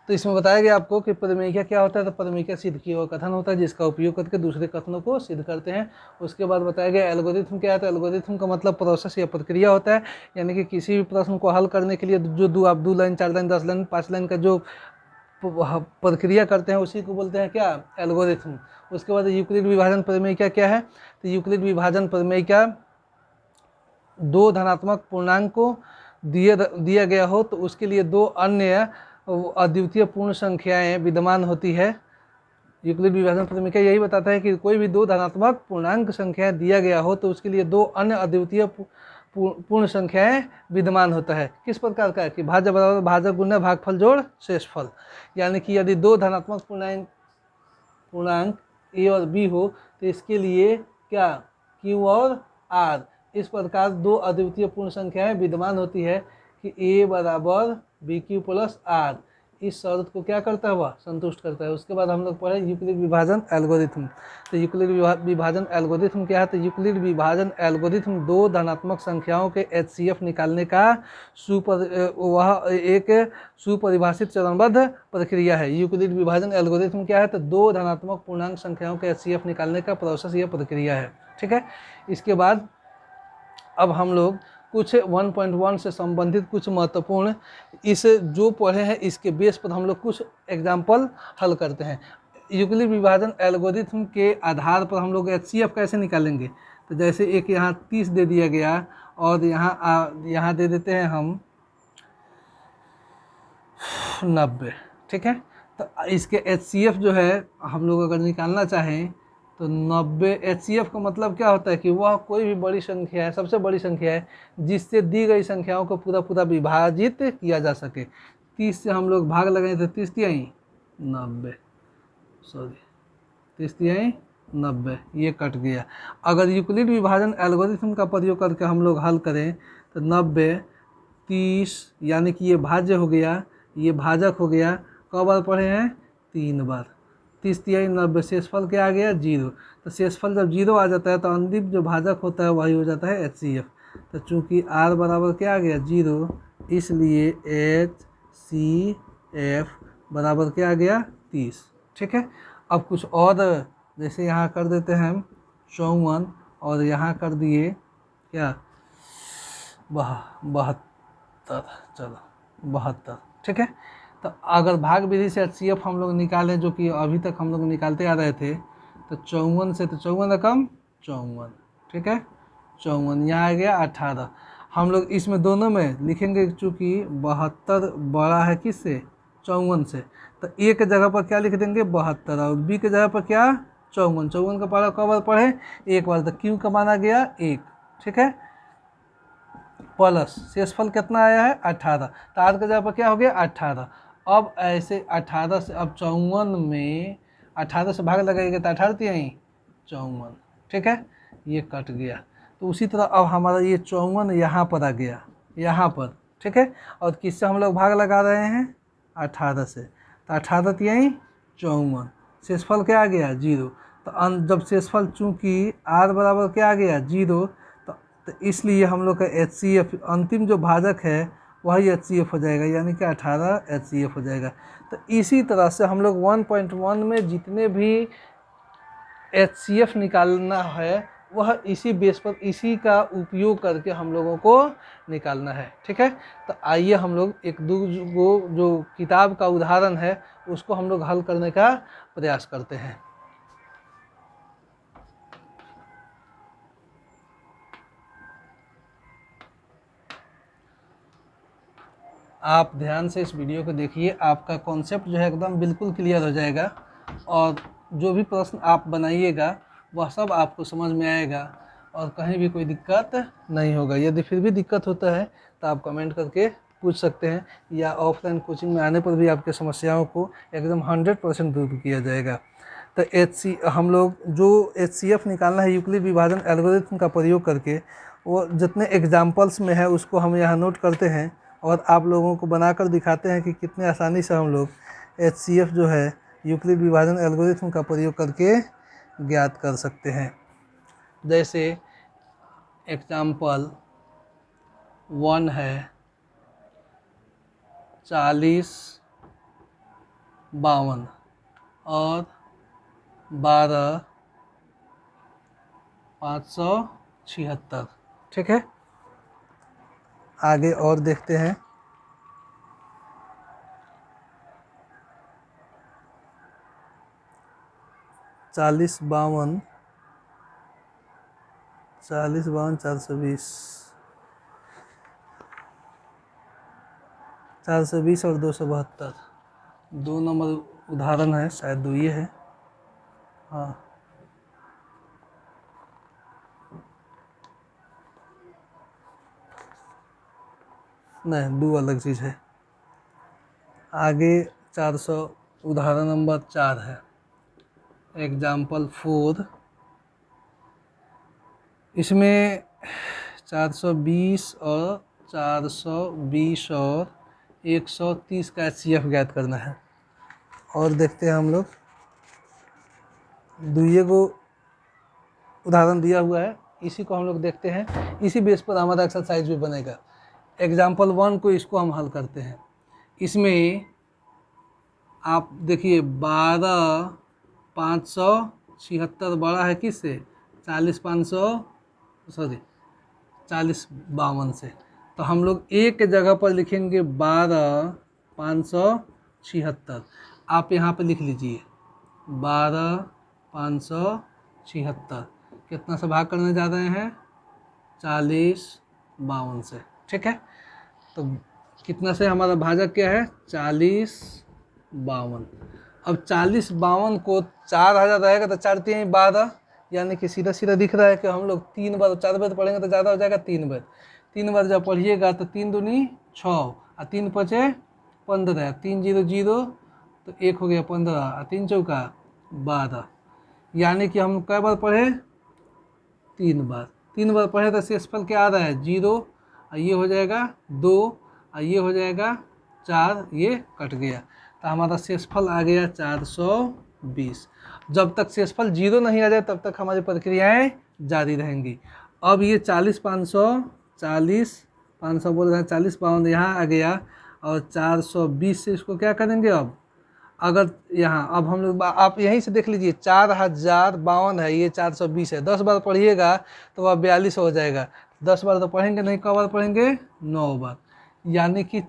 तो इसमें बताया गया आपको कि प्रमेय क्या होता है। तो प्रमेय सिद्ध किया हुआ कथन होता है जिसका उपयोग करके दूसरे कथनों को सिद्ध करते हैं। उसके बाद बताया गया एल्गोरिथ्म क्या है। तो एल्गोरिथ्म का मतलब प्रोसेस या प्रक्रिया होता है, यानी कि किसी भी प्रश्न को हल करने के लिए जो आप 2 लाइन 4 लाइन 10 लाइन 5 लाइन का जो प्रक्रिया करते हैं उसी को बोलते हैं क्या, एल्गोरिथ्म। उसके बाद यूक्लिड विभाजन प्रमेय क्या है। तो यूक्लिड विभाजन प्रमेय क्या, 2 धनात्मक पूर्णांक को दिया गया हो तो उसके लिए 2 अन्य अद्वितीय पूर्ण संख्याएं विद्यमान होती है। यूक्लिड विभाजन प्रमेय क्या यही बताता है कि कोई भी 2 धनात्मक पूर्णांक संख्याएं दिया गया हो तो उसके लिए 2 अन्य अद्वितीय पूर्ण संख्याएं विद्यमान होता है। किस प्रकार का, कि भाज्य बराबर भाजक गुणा भागफल जोड़ शेषफल, यानी कि यदि 2 धनात्मक पूर्णांक ए और बी हो तो इसके लिए क्या, क्यू और आर, इस प्रकार 2 अद्वितीय पूर्ण संख्याएं विद्यमान होती है कि ए बराबर बी क्यू प्लस आर, इस शर्त को क्या करता है, वह संतुष्ट करता है। उसके बाद हम लोग पढ़े यूक्लिड विभाजन एल्गोरिथ्म। तो यूक्लिड विभाजन एल्गोरिथ्म क्या है। तो यूक्लिड विभाजन एल्गोरिथ्म 2 धनात्मक संख्याओं के HCF निकालने का एक सुपरिभाषित चरणबद्ध प्रक्रिया है। यूक्लिड विभाजन एल्गोरिथ्म क्या है। तो 2 धनात्मक पूर्णांक संख्याओं के HCF निकालने का प्रोसेस या प्रक्रिया है। ठीक है। इसके बाद अब हम लोग कुछ 1.1 से संबंधित कुछ महत्वपूर्ण इस जो पढ़े हैं इसके बेस पर हम लोग कुछ एग्जाम्पल हल करते हैं। यूक्लिड विभाजन एल्गोरिथ्म के आधार पर हम लोग HCF कैसे निकालेंगे। तो जैसे एक यहाँ 30 दे दिया गया और यहाँ दे देते हैं हम 90। ठीक है। तो इसके HCF जो है हम लोग अगर निकालना चाहें तो 90 HCF का मतलब क्या होता है कि वह कोई भी बड़ी संख्या है, सबसे बड़ी संख्या है जिससे दी गई संख्याओं को पूरा विभाजित किया जा सके। 30 से हम लोग भाग लगाए तो 30 तिहाई 90, सॉरी 30 तिहाई 90, ये कट गया। अगर यूक्लिड विभाजन एल्गोरिथ्म का प्रयोग करके हम लोग हल करें तो 90 30 यानी कि ये भाज्य हो गया, ये भाजक हो गया। कब बार पढ़े हैं, 3 बार। 30 तिहाई 90, शेषफल क्या आ गया, 0। तो शेषफल जब 0 आ जाता है तो अंतिम जो भाजक होता है वही हो जाता है HCF। तो चूंकि R बराबर क्या आ गया, 0, इसलिए HCF बराबर क्या आ गया, 30। ठीक है। अब कुछ और जैसे यहाँ कर देते हैं हम 54 और यहाँ कर दिए क्या 72, चलो 72। ठीक है। तो अगर भाग विधि से HCF हम लोग निकालें जो कि अभी तक हम लोग निकालते आ रहे थे, तो 54 से तो 54 रकम 54। ठीक है। 54 यहाँ आ गया 18। हम लोग इसमें दोनों में लिखेंगे चूँकि 72 बड़ा है किससे, 54 से, तो ए के जगह पर क्या लिख देंगे 72 और बी के जगह पर क्या 54। 54 का पढ़ा कब बार पढ़े, एक बार। तो क्यू का माना गया 1। ठीक है। प्लस शेषफल कितना आया है 18, तो आर के जगह पर क्या हो गया 18। अब ऐसे 18 से अब 54 में 18 से भाग लगाएगा तो 18 तिहाई 54। ठीक है। ये कट गया। तो उसी तरह अब हमारा ये 54 यहाँ पर आ गया, यहाँ पर। ठीक है। और किससे हम लोग भाग लगा रहे हैं, 18 से, तो 18 तिहाई 54, शेषफल क्या आ गया 0। तो जब शेषफल चूँकि आर बराबर क्या आ गया 0, तो इसलिए हम लोग का HCF अंतिम जो भाजक है वही HCF हो जाएगा, यानी कि 18 HCF हो जाएगा। तो इसी तरह से हम लोग 1.1 में जितने भी HCF निकालना है वह इसी बेस पर इसी का उपयोग करके हम लोगों को निकालना है। ठीक है, तो आइए हम लोग एक दो जो किताब का उदाहरण है उसको हम लोग हल करने का प्रयास करते हैं। आप ध्यान से इस वीडियो को देखिए, आपका कॉन्सेप्ट जो है एकदम बिल्कुल क्लियर हो जाएगा और जो भी प्रश्न आप बनाइएगा वह सब आपको समझ में आएगा और कहीं भी कोई दिक्कत नहीं होगा। यदि फिर भी दिक्कत होता है तो आप कमेंट करके पूछ सकते हैं या ऑफलाइन कोचिंग में आने पर भी आपके समस्याओं को एकदम 100% दूर किया जाएगा। तो हम लोग जो HCF निकालना है यूक्लिड विभाजन एल्गोरिथम का प्रयोग करके, वो जितने एग्जाम्पल्स में है उसको हम यहाँ नोट करते हैं और आप लोगों को बनाकर दिखाते हैं कि कितने आसानी से हम लोग HCF जो है यूक्लिड विभाजन एल्गोरिथम का प्रयोग करके ज्ञात कर सकते हैं। जैसे एग्जाम्पल 1 है 40 52 और 12 576। ठीक है, आगे और देखते हैं। चालीस बावन 420 420 और 272। 2 नंबर उदाहरण है, शायद 2 ये है। हाँ, नहीं 2 अलग चीज़ है। आगे 400 उदाहरण नंबर 4 है एग्जाम्पल 4। इसमें 420 और 420 और 130 का HCF ज्ञात करना है। और देखते हैं हम लोग, दुइये को उदाहरण दिया हुआ है, इसी को हम लोग देखते हैं। इसी बेस पर हमारा एक्सरसाइज भी बनेगा। एग्जाम्पल 1 को इसको हम हल करते हैं। इसमें आप देखिए 12 576 बड़ा है किससे? 40 52 से। तो हम लोग एक जगह पर लिखेंगे 12 576। आप यहाँ पे लिख लीजिए 12 576 कितना से भाग करने जा रहे हैं? 40 52 से। ठीक है, तो कितना से हमारा भाजक क्या है? 40 52। अब 40 52 को 4000 रहेगा तो 4 3 12, यानी कि सीधा सीधा दिख रहा है कि हम लोग 3 बार 4 बार पढ़ेंगे तो ज़्यादा हो जाएगा। 3 बार जब पढ़िएगा तो 3 दूनी 6 और 3 5 15, 3 0 0 तो 1 हो गया 15 और 3 चौका 12, यानी कि हम कई बार पढ़े? 3 बार। 3 बार पढ़े तो शेषफल क्या आ रहा है? 0, और ये हो जाएगा 2 और ये हो जाएगा 4, ये कट गया तो हमारा शेषफल आ गया 420। जब तक शेषफल 0 नहीं आ जाए तब तक हमारी प्रक्रियाएं जारी रहेंगी। अब ये 40 500 बोल रहे हैं, 40 52 यहाँ आ गया और 420 से इसको क्या करेंगे? अब अगर यहाँ अब हम लोग आप यहीं से देख लीजिए 4052 है, ये 420 है। 10 बार पढ़िएगा तो वह 42 हो जाएगा। 10 बार तो पढ़ेंगे नहीं, कब बार पढ़ेंगे? 9 बार। यानी कि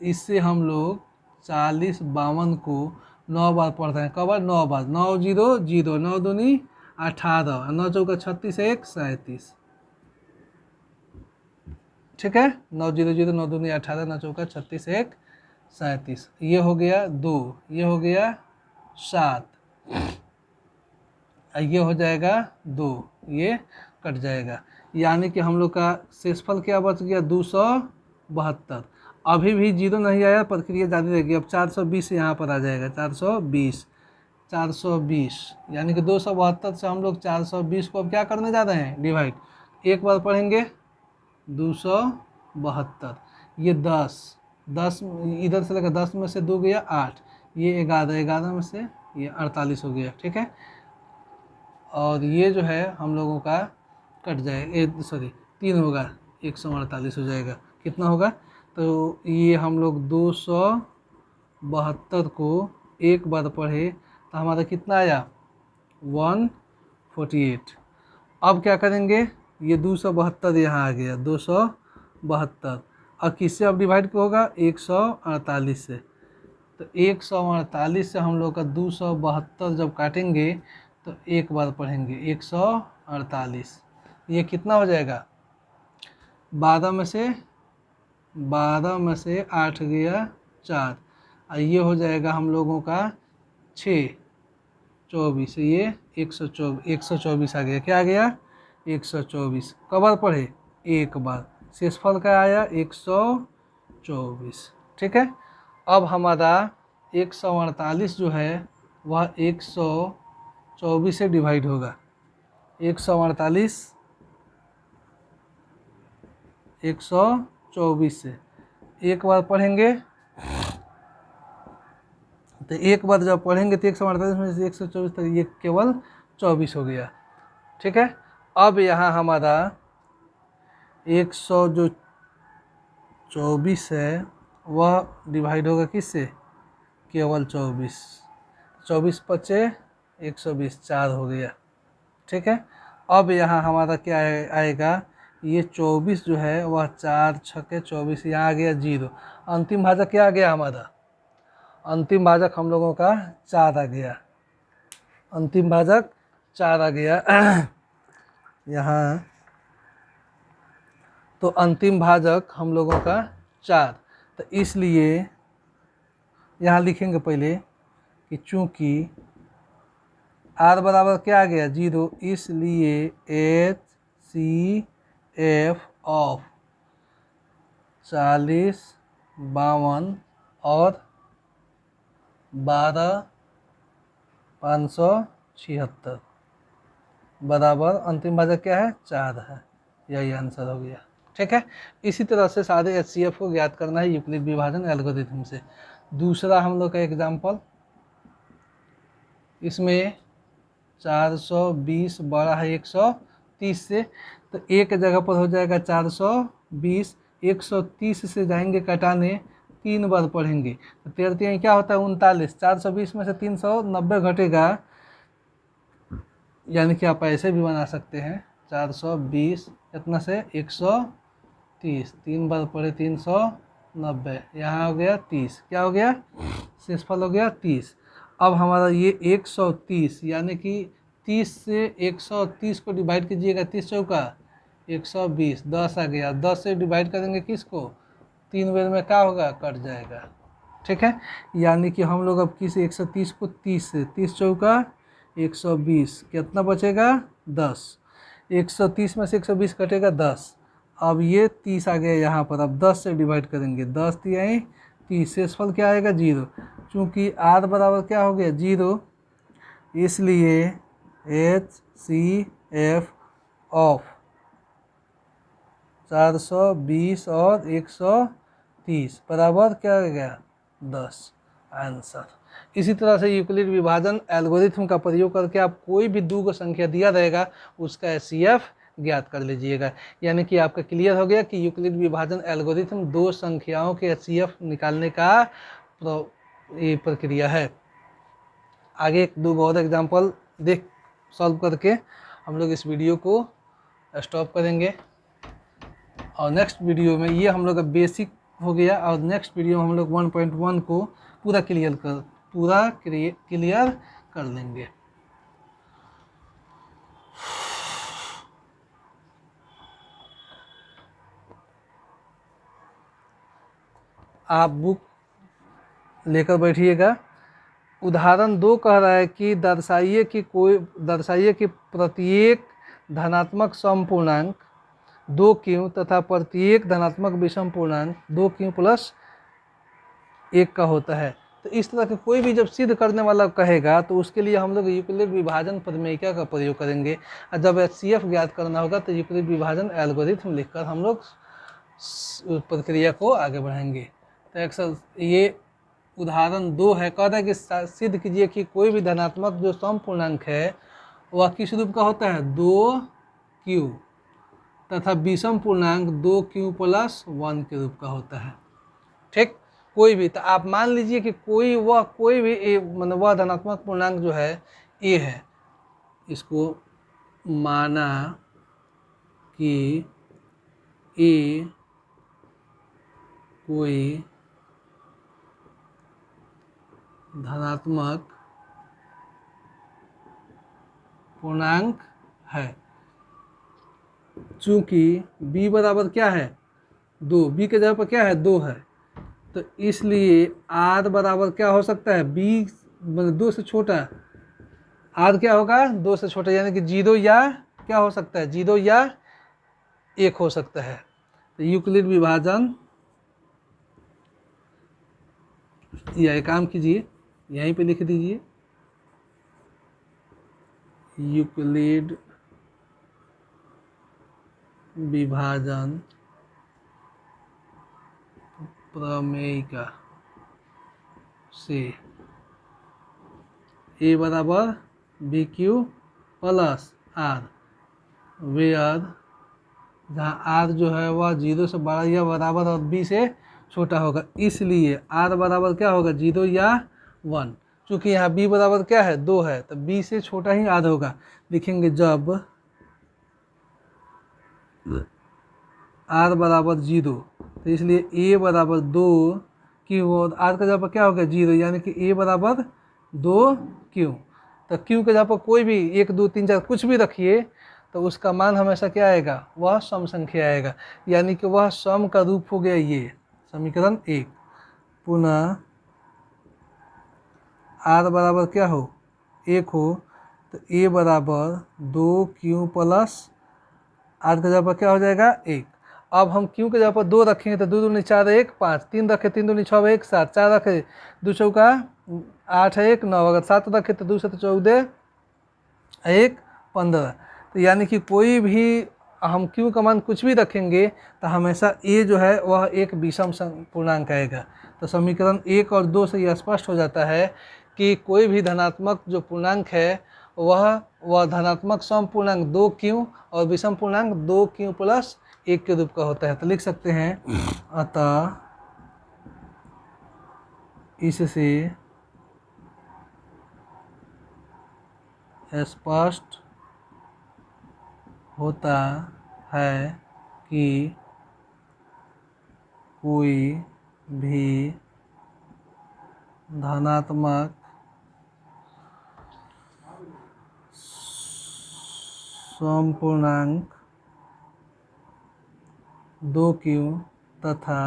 इससे हम लोग 40 52 को 9 बार पढ़ रहे हैं। कब बार? 9 बार। 9 0 0, 9 दूनी 18, 9 चौका 36, 1 37। ठीक है, 9 0 0, 9 दूनी 18, 9 चौका 36, 1 37। ये हो गया 2, ये हो गया 7, ये हो जाएगा 2, ये कट जाएगा। यानी कि हम लोग का शेषफल क्या बच गया? 272। अभी भी 0 नहीं आया, प्रक्रिया जारी रहेगी। अब 420 यहाँ पर आ जाएगा। 420 यानी कि 272 से हम लोग 420 को अब क्या करने जा रहे हैं? डिवाइड। एक बार पढ़ेंगे 272, ये 10 इधर से लेकर 10 में से 2 गया 8, ये 11 में से ये 48 हो गया। ठीक है, और ये जो है हम लोगों का कट जाएगा, 3 होगा, 148 हो जाएगा। कितना होगा? तो ये हम लोग 272 को एक बार पढ़े तो हमारा कितना आया? 148। अब क्या करेंगे, ये 272 यहाँ आ गया, 272, और किससे अब डिवाइड होगा, 148 से। तो 148 से हम लोग का 272 जब काटेंगे तो एक बार पढ़ेंगे 148, ये कितना हो जाएगा, 12 में से 8 गया 4, और ये हो जाएगा हम लोगों का 6, 24, ये 124 आ गया, क्या आ गया, 124। कब बार पढ़े, एक बार, शेषफल का आया 124। ठीक है, अब हमारा 148 जो है वह 124 से डिवाइड होगा, 148 124 से एक बार पढ़ेंगे, तो एक बार जब पढ़ेंगे तो 148 में से 124 तक ये केवल 24 हो गया। ठीक है, अब यहाँ हमारा 124 है वह डिवाइड होगा किससे, केवल 24, 24 बचे 120, 4 हो गया। ठीक है, अब यहाँ हमारा क्या आएगा, ये 24 जो है वह 4 छके 24, यहाँ आ गया 0, अंतिम भाजक क्या आ गया हमारा, अंतिम भाजक हम लोगों का 4 आ गया, अंतिम भाजक 4 आ गया यहाँ, तो अंतिम भाजक हम लोगों का 4, तो इसलिए यहाँ लिखेंगे पहले कि चूंकि r बराबर क्या आ गया 0, इसलिए HCF ऑफ 40, 52 और 12 576 बराबर अंतिम भाजक क्या है, 4 है, यही आंसर हो गया। ठीक है, इसी तरह से सारे HCF को ज्ञात करना है यूक्लिड विभाजन एल्गोरिथम से। दूसरा हम लोग का एग्जाम्पल, इसमें 420 बड़ा है 130 से, तो एक जगह पर हो जाएगा 420, 130 से जाएंगे कटाने, 3 बार पढ़ेंगे तो 3 क्या होता है 39, 420 में से 390 घटेगा, यानी कि आप ऐसे भी बना सकते हैं 420 इतना से 130, 3 बार पढ़े 390, यहाँ हो गया 30, क्या हो गया, शेषफल हो गया 30। अब हमारा ये 130 यानी कि 30 से 130 को डिवाइड कीजिएगा, 30 चौका 120, 10 आ गया, 10 से डिवाइड करेंगे किसको, 3 बेर में क्या होगा, कट जाएगा। ठीक है, यानी कि हम लोग अब किस 130 को 30 से, 30 चौका 120, कितना बचेगा 10, 130 में से 120 कटेगा 10, अब ये 30 आ गया यहाँ पर, अब 10 से डिवाइड करेंगे, 10 तिहाई 30, शेषफल क्या आएगा 0, चूँकि r बराबर क्या हो गया 0, इसलिए HCF ऑफ 420 और 130 बराबर क्या हो गया 10, आंसर। इसी तरह से यूक्लिड विभाजन एल्गोरिथम का प्रयोग करके आप कोई भी दो को संख्या दिया रहेगा उसका HCF ज्ञात कर लीजिएगा। यानी कि आपका क्लियर हो गया कि यूक्लिड विभाजन एल्गोरिथम दो संख्याओं के HCF निकालने का ये प्रक्रिया है। आगे एक दो और एग्जांपल देख सॉल्व करके हम लोग इस वीडियो को स्टॉप करेंगे, और नेक्स्ट वीडियो में ये हम लोग का बेसिक हो गया, और नेक्स्ट वीडियो में हम लोग 1.1 को पूरा क्लियर कर लेंगे। आप बुक लेकर बैठिएगा। उदाहरण 2 कह रहा है कि दर्शाइए कि प्रत्येक धनात्मक समपूर्णांक 2 क्यू तथा प्रत्येक धनात्मक विषम पूर्णांक 2 क्यू प्लस 1 का होता है। तो इस तरह के कोई भी जब सिद्ध करने वाला कहेगा तो उसके लिए हम लोग यूक्लिड विभाजन प्रमेयिका का प्रयोग करेंगे, और जब HCF ज्ञात करना होगा तो यूक्लिड विभाजन एल्गोरिथम लिखकर हम लोग प्रक्रिया को आगे बढ़ाएंगे। तो अक्सर ये उदाहरण 2 है, कहता है कि सिद्ध कीजिए कि कोई भी धनात्मक जो समपूर्णांक है वह किस रूप का होता है 2q तथा विषम पूर्णांक 2q प्लस 1 के रूप का होता है। ठीक, कोई भी, तो आप मान लीजिए कि कोई भी मतलब वह धनात्मक पूर्णांक जो है a है, इसको माना कि ए कोई धनात्मक पूर्णांक है, चूंकि b बराबर क्या है 2, b के जगह पर क्या है 2 है, तो इसलिए r बराबर क्या हो सकता है b मतलब 2 से छोटा, r क्या होगा 2 से छोटा, यानी कि 0 या क्या हो सकता है 0 या 1 हो सकता है। तो यूक्लिड विभाजन, या एक काम कीजिए यहीं पे लिख दीजिए यूक्लिड विभाजन प्रमेयिका से ए बराबर B Q plus R, where जहाँ आर जो है वह 0 से बड़ा या बराबर और बी से छोटा होगा, इसलिए आर बराबर क्या होगा 0 या 1। चूँकि यहाँ बी बराबर क्या है 2 है, तो बी से छोटा ही आर होगा। लिखेंगे जब आर बराबर 0, तो इसलिए ए बराबर 2 क्यू और आर का जगह पर क्या होगा 0, यानी कि ए बराबर 2 क्यू। तो क्यू के जगह पर कोई भी 1 2 3 4 कुछ भी रखिए तो उसका मान हमेशा क्या आएगा, वह सम संख्या आएगा, यानी कि वह सम का रूप हो गया ये समीकरण 1। पुनः आर बराबर क्या हो 1 हो, तो ए बराबर 2 क्यू प्लस आर के जगह पर क्या हो जाएगा 1। अब हम क्यू के जगह पर 2 रखेंगे तो 2 दूनी 4 1 5, 3 रखे 3 दूनी 6 1 7, 4 रखे 2 चौका 8 1 9, अगर 7 रखे तो 2 7 14 1 15। तो यानी कि कोई भी हम क्यू का मान कुछ भी रखेंगे तो हमेशा ए जो है वह एक विषम पूर्णांक आएगा। तो समीकरण 1 और 2 से यह स्पष्ट हो जाता है कि कोई भी धनात्मक जो पूर्णांक है वह धनात्मक सम पूर्णांक 2 क्यू और विषम पूर्णांक 2 क्यू प्लस 1 के रूप का होता है। तो लिख सकते हैं अतः इससे स्पष्ट होता है कि कोई भी धनात्मक समपूर्णांक 2q तथा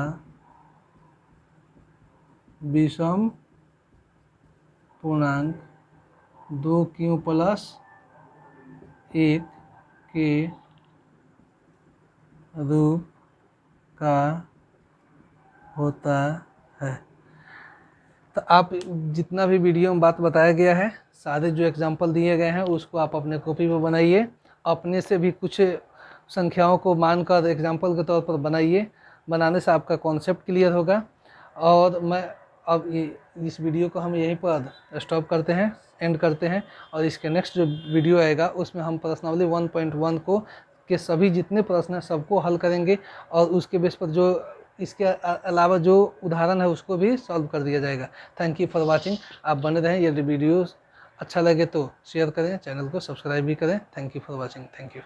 विषम पूर्णांक 2q प्लस 1 के रूप का होता है। तो आप जितना भी वीडियो में बात बताया गया है, सारे जो एग्जाम्पल दिए गए हैं उसको आप अपने कॉपी पर बनाइए, अपने से भी कुछ संख्याओं को मानकर एग्जाम्पल के तौर पर बनाइए, बनाने से आपका कॉन्सेप्ट क्लियर होगा। और मैं अब इस वीडियो को हम यहीं पर स्टॉप करते हैं, एंड करते हैं, और इसके नेक्स्ट जो वीडियो आएगा उसमें हम प्रश्नावली 1.1 को के सभी जितने प्रश्न हैं सबको हल करेंगे, और उसके बेस पर जो इसके अलावा जो उदाहरण है उसको भी सॉल्व कर दिया जाएगा। Thank you for watching. आप बने रहें, यदि वीडियो अच्छा लगे तो शेयर करें, चैनल को सब्सक्राइब भी करें। Thank you for watching. Thank you.